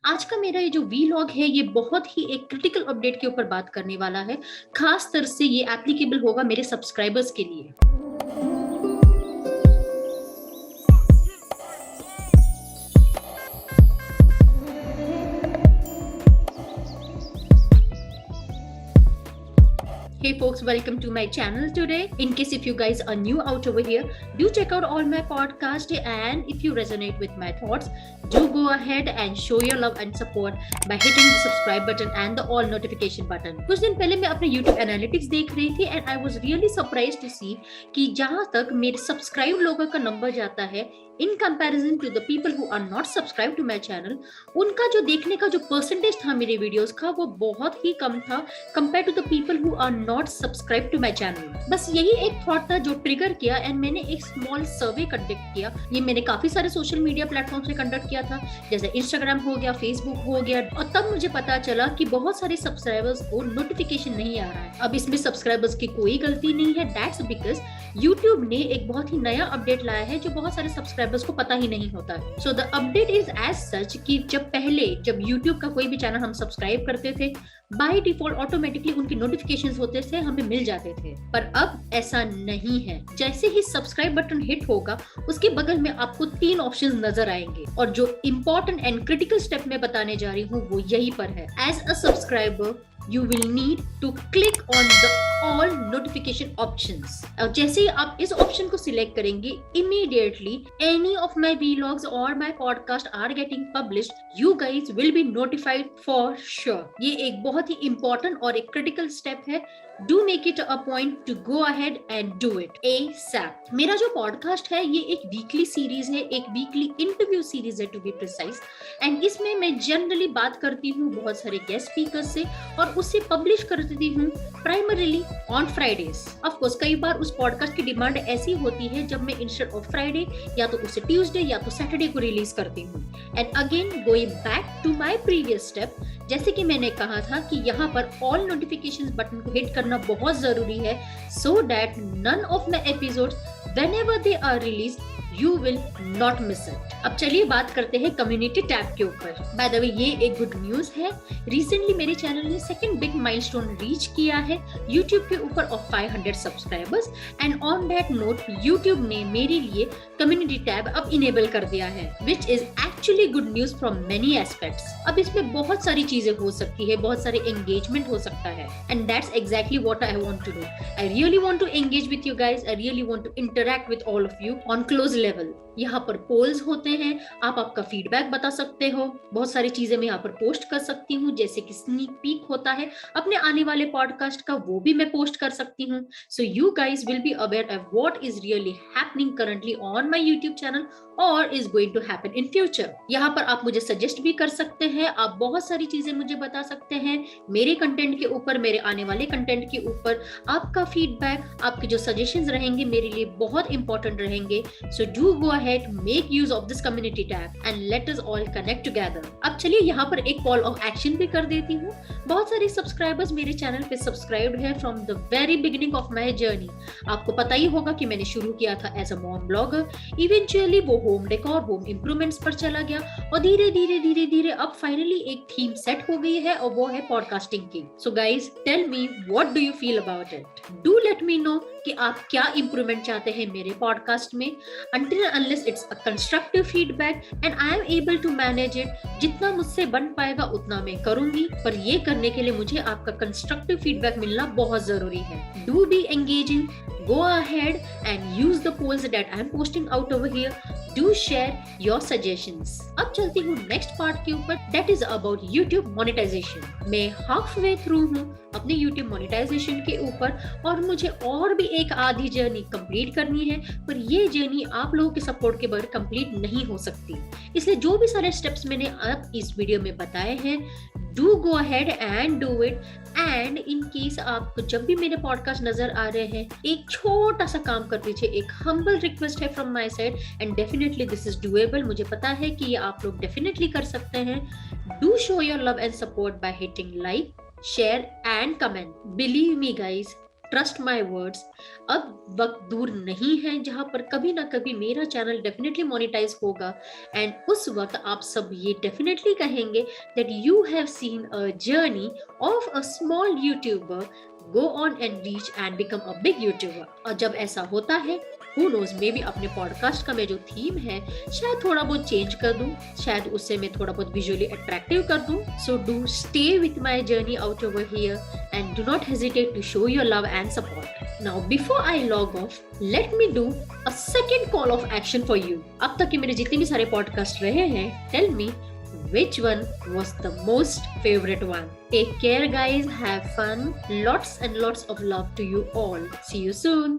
आज का मेरा ये जो वीलॉग है ये बहुत ही एक क्रिटिकल अपडेट के ऊपर बात करने वाला है। खास तरह से ये एप्लीकेबल होगा मेरे सब्सक्राइबर्स के लिए। Hey folks, welcome to my channel today. In case if you guys are new out over here, do check out all my podcast, and if you resonate with my thoughts, do go ahead and show your love and support by hitting the subscribe button and the all notification button. कुछ दिन पहले मैं अपने YouTube analytics देख रही थी and I was really surprised to see कि जहां तक मेरे सब्सक्राइब लोगों का नंबर जाता है in comparison to the people who are not subscribed to my channel, उनका जो देखने का जो परसेंटेज था मेरे वीडियोस का वो बहुत ही कम था compared to the people who are not subscribed to my channel. बस यही एक थॉट था जो ट्रिगर किया एंड मैंने एक स्मॉल सर्वे कंडक्ट किया। ये मैंने काफी सारे सोशल मीडिया प्लेटफॉर्म से कंडक्ट किया था, जैसे इंस्टाग्राम हो गया, फेसबुक हो गया, और तब मुझे पता चला कि बहुत सारे सब्सक्राइबर्स को नोटिफिकेशन नहीं आ रहा है। अब इसमें सब्सक्राइबर्स की कोई गलती नहीं है, दैट्स बिकॉज YouTube ने एक बहुत ही नया अपडेट लाया है जो बहुत सारे सब्सक्राइबर्स को पता ही नहीं होता है। So the update is as such कि जब YouTube का कोई भी चैनल हम सब्सक्राइब करते थे, बाय डिफॉल्ट ऑटोमेटिकली उनके नोटिफिकेशंस होते थे, हमें मिल जाते थे। पर अब ऐसा नहीं है। जैसे ही सब्सक्राइब बटन हिट होगा उसके बगल में आपको 3 ऑप्शंस नजर आएंगे, और जो इंपॉर्टेंट एंड क्रिटिकल स्टेप मैं बताने जा रही हूँ वो यही पर है। As a subscriber you will need to click on the all notification options. और जैसे ही आप इस ऑप्शन को सिलेक्ट करेंगे, immediately any of my vlogs or my podcast are getting published, you guys will be notified for sure. ये एक बहुत ही important और एक critical step है। Do make it a point to go ahead and do it ASAP. मेरा जो podcast है ये एक वीकली सीरीज है, एक वीकली इंटरव्यू सीरीज है टू बी प्रिसाइज, एंड इसमें मैं जनरली बात करती हूँ बहुत सारे गेस्ट स्पीकर्स से और उसे पब्लिश करती हूँ primarily on Fridays. Of course कई बार उस पॉडकास्ट की डिमांड ऐसी होती है जब मैं इंस्टेड ऑफ फ्राइडे या तो उसे ट्यूसडे या तो सैटरडे को रिलीज करती हूँ। And again going back to my previous step, जैसे कि मैंने कहा था कि यहाँ पर ऑल नोटिफिकेशंस बटन को हिट करना बहुत जरूरी है, so that none of my episodes whenever they are released you will not miss it. अब चलिए बात करते हैं कम्युनिटी टैब के ऊपर। बाय द वे ये एक गुड न्यूज है, रिसेंटली मेरे चैनल ने सेकंड बिग माइलस्टोन रीच किया है YouTube के ऊपर of 500 subscribers, and on that note YouTube ने मेरे लिए कम्युनिटी टैब अब इनेबल कर दिया है, which is actually good news from many aspects. अब इसमें बहुत सारी चीजें हो सकती है, बहुत सारे एंगेजमेंट हो सकता है, and that's exactly what I want to do. I really want to engage with you guys, I really want to interact with all of you on close level. यहाँ पर पोल्स होते हैं, आप आपका फीडबैक बता सकते हो, बहुत सारी चीजें मैं यहाँ पर पोस्ट कर सकती हूँ, जैसे कि स्नीक पीक होता है अपने आने वाले पॉडकास्ट का, वो भी मैं पोस्ट कर सकती हूँ। So you guys will be aware of what is really happening currently on my YouTube channel और is going to happen in future. यहाँ पर आप मुझे सजेस्ट भी कर सकते हैं, आप बहुत सारी चीजें मुझे बता सकते हैं मेरे कंटेंट के ऊपर, मेरे आने वाले कंटेंट के ऊपर। आपका फीडबैक, आपके जो सजेशंस रहेंगे मेरे लिए बहुत इंपॉर्टेंट रहेंगे। So do go ahead, make use of this community tab and let us all connect together. अब चलिए यहाँ पर एक कॉल ऑफ एक्शन भी कर देती हूँ। बहुत सारे सब्सक्राइबर्स मेरे चैनल पे सब्सक्राइब्ड है from the very beginning of my journey. आपको पता ही होगा कि मैंने शुरू किया था as a mom blogger, eventually वो होम डेकोर, होम इंप्रूवमेंट्स पर चला गया, और धीरे धीरे अब फाइनली एक थीम सेट हो गई है और वो है पॉडकास्टिंग की। So guys tell me what do you feel about it, do let me know कि आप क्या इंप्रूवमेंट चाहते हैं मेरे पॉडकास्ट में। Until unless it's a constructive feedback and I am able to manage it, जितना मुझसे बन पाएगा उतना मैं करूंगी, पर ये करने के लिए मुझे आपका कंस्ट्रक्टिव फीडबैक मिलना बहुत जरूरी है। Do be engaging, go ahead and use the polls that I am posting out over here. Do share your suggestions. अब चलती हूँ नेक्स्ट पार्ट के ऊपर, that is about YouTube monetization. मैं halfway through हूँ अपने YouTube monetization के ऊपर, और मुझे और भी एक आधी जर्नी कंप्लीट करनी है, पर ये जर्नी आप लोगों के सपोर्ट के बगैर कंप्लीट नहीं हो सकती। इसलिए जो भी सारे स्टेप्स मैंने अब इस वीडियो में बताए हैं, do go ahead and do it. And in case आपको जब भी मेरे पॉडकास्ट नजर आ रहे हैं, एक छोटा सा काम कर दीजिए, एक हम्बल रिक्वेस्ट है from my side, and definitely this is doable. मुझे पता है कि ये आप लोग डेफिनेटली कर सकते हैं। Do show your love and support by hitting like, share and comment. Believe me guys, trust my words, अब वक्त दूर नहीं है जहां पर कभी ना कभी मेरा चैनल डेफिनेटली मोनेटाइज होगा, एंड उस वक्त आप सब ये डेफिनेटली कहेंगे that you have seen a journey of a small YouTuber go on and reach and become a big YouTuber. और जब ऐसा होता है, हु नोज, मे बी अपने पॉडकास्ट का मैं जो थीम है शायद थोड़ा बहुत चेंज कर दूं, शायद उससे मैं थोड़ा बहुत विजुअली अट्रैक्टिव कर दूं। So do stay with my journey out over here and do not hesitate to show your love and support. Now before I log off, let me do a second call of action for you. अब तक के मेरे जितने भी सारे podcast रहे हैं, tell me which one was the most favorite one. Take care guys, have fun, lots and lots of love to you all. See you soon.